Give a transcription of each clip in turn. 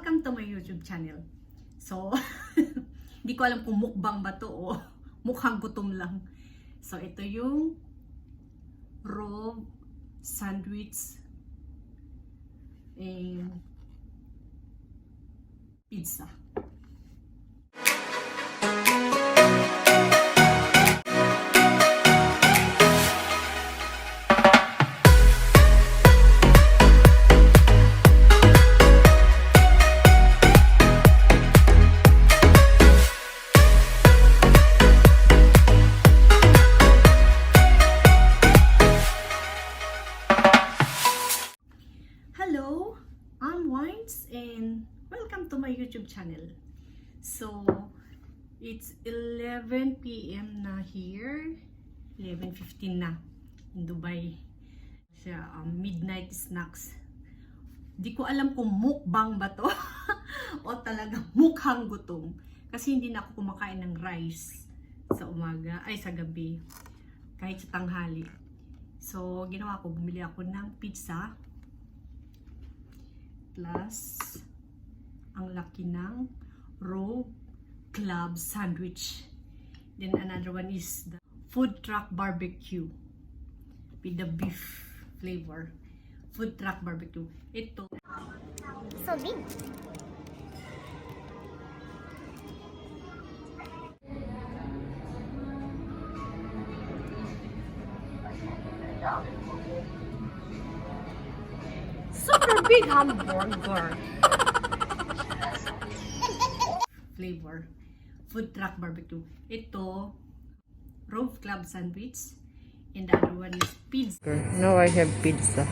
welcome to my YouTube channel. So, hindi ko alam kung mukbang ba to o mukhang gutom lang. So, ito yung Rove sandwich and pizza. Hello, I'm Wines and welcome to my YouTube channel. So, it's 11 p.m. na here. 11:15 na in Dubai. Siya, midnight snacks. Di ko alam kung mukbang ba to o talagang mukhang gutom. Kasi hindi na ako kumakain ng rice sa umaga, ay sa gabi. Kahit sa tanghali. So, ginawa ko, bumili ako ng pizza. Plus, ang laki ng Rove Club sandwich. Then another one is the food truck barbecue with the beef flavor. Food truck barbecue. Ito. So big. Super big hamburger. Flavor. Food truck barbecue. Ito, Rove Club sandwich. And the other one is pizza. Now I have pizza.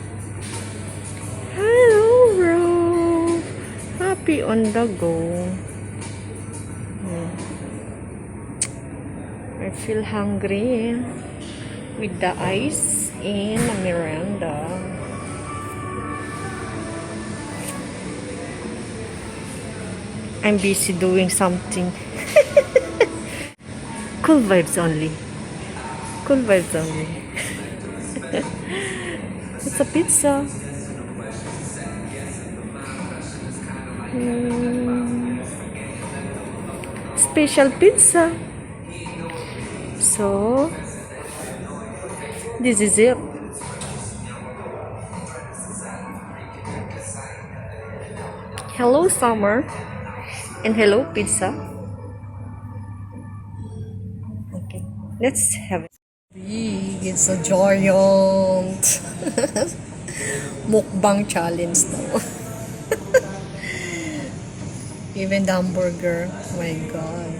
Hello, Rove. Happy on the go. I feel hungry with the ice and a Miranda. I'm busy doing something. Cool vibes only. Cool vibes only. It's a pizza. Special pizza. So, this is it. Hello, summer. And hello, pizza. Okay, let's have it. It's a giant mukbang challenge now. Even the hamburger, oh my god.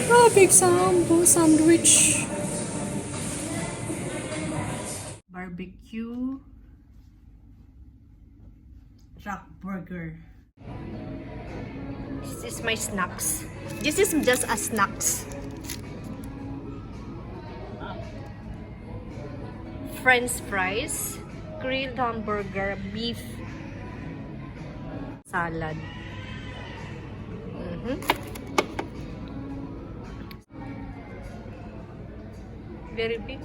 Oh, big sandwich. Barbecue truck burger. This is my snacks. This is just a snacks. French fries, grilled hamburger, beef, salad. Very big.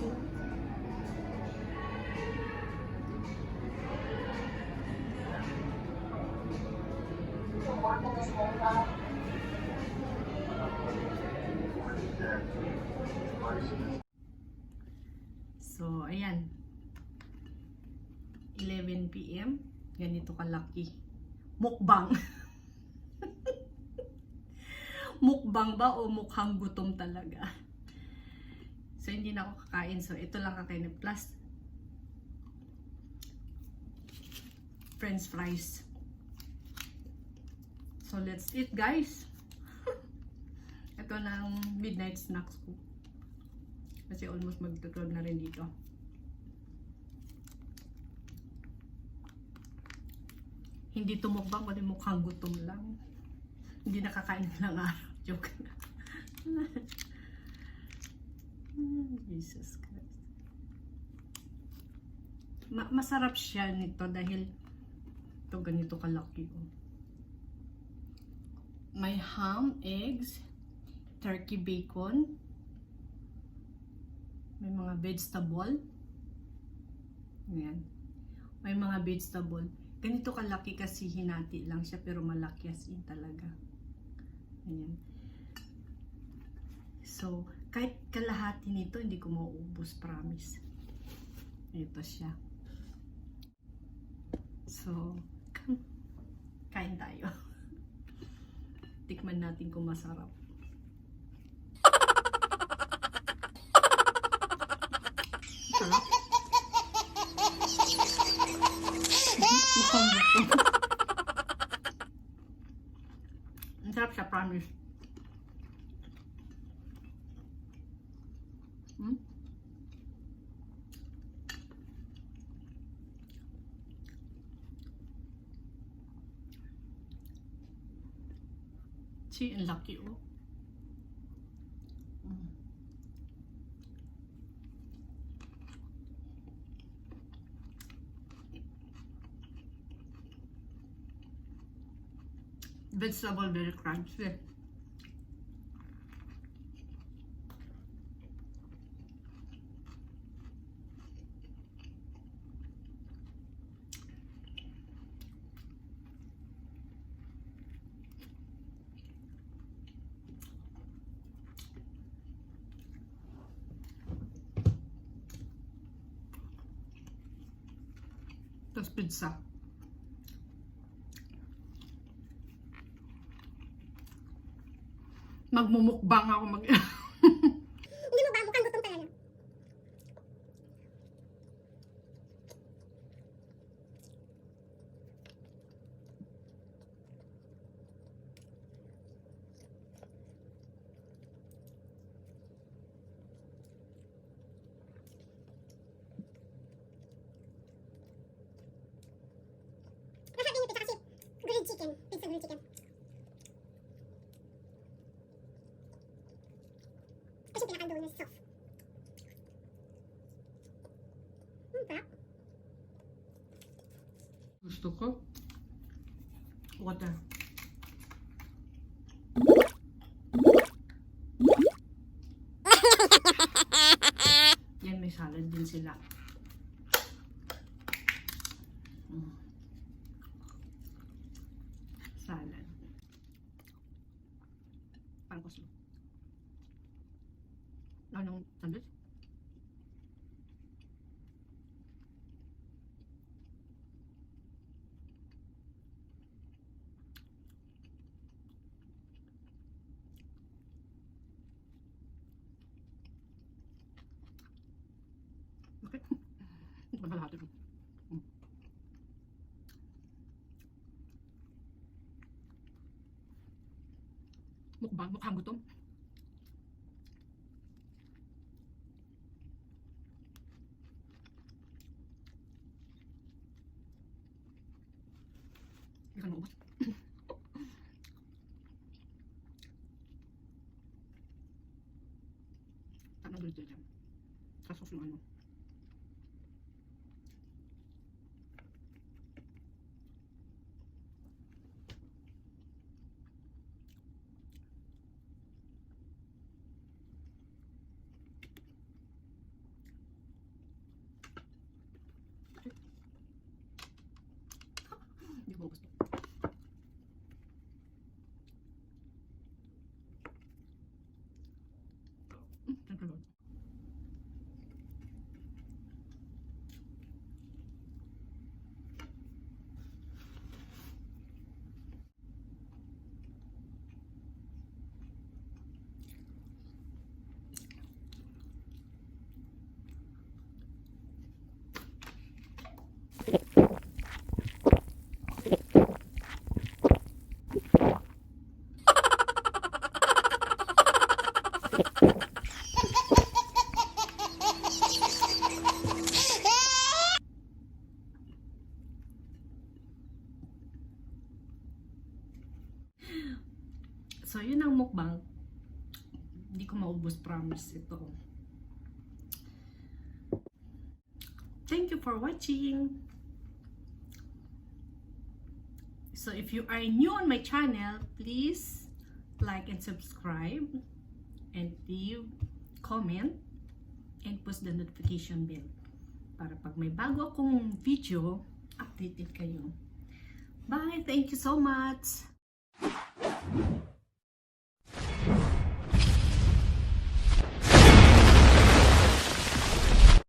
So, ayan. 11 p.m. Ganito kalaki. Mukbang. Mukbang ba o mukhang gutom talaga? So, hindi na ako kakain. So, ito lang kakain. Plus, French fries. So, let's eat, guys. Ito na ang midnight snacks ko. Kasi almost magtutrod na rin dito. Hindi tumukbang, kundi mukhang gutom lang. Hindi nakakain ng araw. Joke. Jesus Christ. Masarap siya nito dahil ito ganito kalaki. Oh. May ham, eggs, turkey bacon, may mga vegetable. Ayan. May mga vegetable. Ganito kalaki kasi hinati lang siya pero malaki as in talaga. Ayan. So, kahit kalahati nito hindi ko mauubos, promise. Ito siya. So, kain tayo. Tikman natin kung masarap. Sarap. Mukhang gusto. Ang sarap siya, promise. See, ang laki oh. Vegetable very crunchy. Tapos pizza. Magmumukbang ako mag... Hindi mo ba? Mukhang gutom talaga. Masarap din yung pizza kasi grilled chicken. Pizza grilled chicken. Kasi pinakando na soft. Sarap. Gusto ko. Water. Yan, may salad din sila. Salad. Parang kuslo. Anong sandwich? Okay. Ito ba lahat ito? Mukbang, mukhang gutom. Hindi ka maubos. Saan ang gulit dyan? Sa sauce yung ano. Hindi ko maubos. Thank you, Lord. So, yun ang mukbang. Hindi ko maubos, promise ito. Thank you for watching. So, if you are new on my channel, please like and subscribe and leave comment and push the notification bell para pag may bago akong video, updated kayo. Bye! Thank you so much!